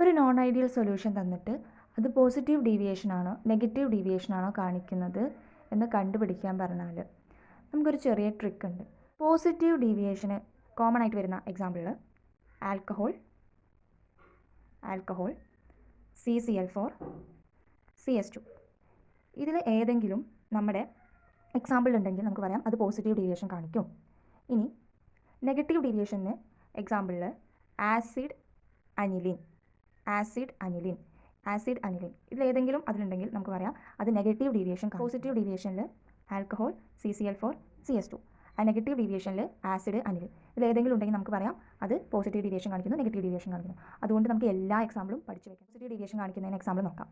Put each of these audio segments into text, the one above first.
ഒരു non ideal solution തന്നിട്ട് അത് പോസിറ്റീവ് ഡീവിയേഷൻ ആണോ നെഗറ്റീവ് ഡീവിയേഷൻ ആണോ കാണിക്കുന്നത് എന്ന് കണ്ടുപിടിക്കാൻ പറഞ്ഞാൽ നമുക്കൊരു ചെറിയ ട്രിക്ക് ഉണ്ട്. പോസിറ്റീവ് ഡീവിയേഷന് കോമൺ ആയിട്ട് വരുന്ന എക്സാമ്പിളിൽ ആൽക്കഹോൾ, CCl4, CS2. ഇതിൽ ഏതെങ്കിലും നമ്മുടെ എക്സാമ്പിൾ ഉണ്ടെങ്കിൽ നമുക്ക് പറയാം അത് പോസിറ്റീവ് ഡീവിയേഷൻ കാണിക്കും. ഇനി നെഗറ്റീവ് ഡീവിയേഷന് എക്സാമ്പിളിൽ ആസിഡ് അനിലിൻ ഇതിലേതെങ്കിലും അതിലുണ്ടെങ്കിൽ നമുക്ക് പറയാം അത് നെഗറ്റീവ് ഡീവിയേഷൻ. പോസിറ്റീവ് ഡീവിയേഷനിൽ ആൽക്കഹോൾ, CCl4, CS2. ആ നെഗറ്റീവ് ഡീവിയേഷനിൽ ആസിഡ് അനിലിൻ ഇതിലേതെങ്കിലും ഉണ്ടെങ്കിൽ നമുക്ക് പറയാം അത് പോസിറ്റീവ് ഡീവിയേഷൻ കാണിക്കുന്നു, നെഗറ്റീവ് ഡീവിയേഷൻ കാണിക്കുന്നു. അതുകൊണ്ട് നമുക്ക് എല്ലാ എക്സാമ്പിളും പഠിച്ചു വെക്കാം. പോസിറ്റീവ് ഡീവിയേഷൻ കാണിക്കുന്നതിന് എക്സാമ്പിൾ നോക്കാം.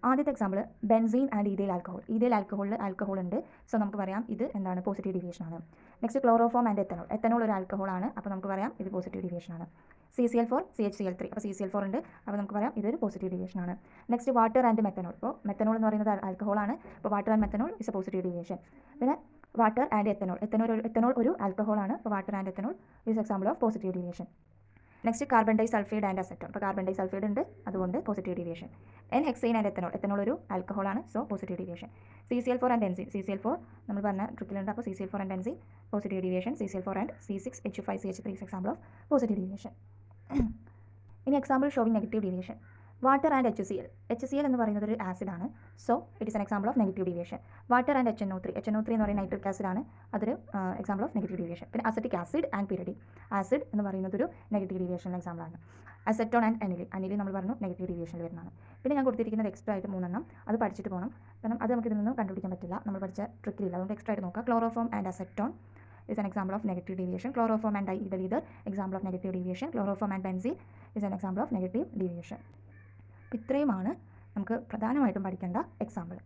ആദ്യത്തെ എക്സാമ്പിൾ ബെൻസീൻ ആൻഡ് ഈഥൈൽ ആൽക്കഹോളിൽ ആൽക്കഹോൾ ഉണ്ട്. സോ നമുക്ക് പറയാം ഇത് എന്താണ് പോസിറ്റീവ് ഡീവിയേഷൻ ആണ്. നെക്സ്റ്റ് ക്ലോറോഫോം ആൻഡ് എത്തനോൾ ഒരു ആൽക്കഹോൾ ആണ്. അപ്പോൾ നമുക്ക് പറയാം ഇത് പോസിറ്റീവ് ഡീവിയേഷൻ ആണ്. CCl4, CHCl3. അപ്പോൾ CCl4 ഉണ്ട്. അപ്പോൾ നമുക്ക് പറയാം ഇതൊരു പോസിറ്റീവ് ഡീവിയേഷൻ ആണ്. Next water and methanol. അപ്പോൾ മെത്തനോൾ എന്ന് പറയുന്നത് ആൽക്കഹോൾ ആണ്. അപ്പോൾ water and methanol is a positive deviation. പിന്നെ വാട്ടർ ആൻഡ് എത്തനോൾ ഒരു ആൽക്കഹോൾ ആണ്. അപ്പോൾ water and ethanol is example of positive deviation. Next carbon disulphide and acetone. അപ്പോൾ കാർബൺ ഡൈ സൾഫൈഡ് ഉണ്ട്, അതുകൊണ്ട് positive deviation. Hexane and ethanol ഒരു alcohol ആണ്. So positive deviation. CCl4 and benzene. CCl4 നമ്മൾ പറഞ്ഞ ട്രിക്കിലുണ്ട്. അപ്പോൾ CCl4 and benzene positive deviation. CCl4 and C6H5CH3 is example of positive deviation. ഇനി example showing negative deviation. Water and HCl എന്ന് പറയുന്നത് ഒരു acid ആണ്. So it is an example of negative deviation. Water and HNO3 എന്ന് പറയുന്നത് nitric acid ആണ്. അതൊരു example of negative deviation. പിന്നെ acetic acid and pyridine acid എന്ന് പറയുന്നത് ഒരു നെഗറ്റീവ് ഡീവിയേഷൻ എക്സാമ്പിൾ ആണ്. അസെറ്റോൺ ആൻഡ് അനിലിൻ നമ്മൾ പറഞ്ഞു നെഗറ്റീവ് ഡീവിയേഷനിൽ വരുന്നതാണ്. പിന്നെ ഞാൻ കൊടുത്തിരിക്കുന്നത് എക്സ്ട്രാ ആയിട്ട് 3 അത് പഠിച്ചിട്ട് പോകണം. കാരണം അത് നമുക്ക് ഇതിൽ നിന്നും കണ്ടുപിടിക്കാൻ പറ്റില്ല, നമ്മൾ പഠിച്ച ട്രിക്കിലില്ല. അതുകൊണ്ട് എക്സ്ട്രാ ആയിട്ട് നോക്കാം. Chloroform and acetone is an example of negative deviation. Chloroform and diethyl example of negative deviation. Chloroform and benzene is an example of negative deviation. ഇത്രയുമാണ് നമുക്ക് പ്രധാനമായിട്ടും പഠിക്കേണ്ട എക്സാമ്പിൾ.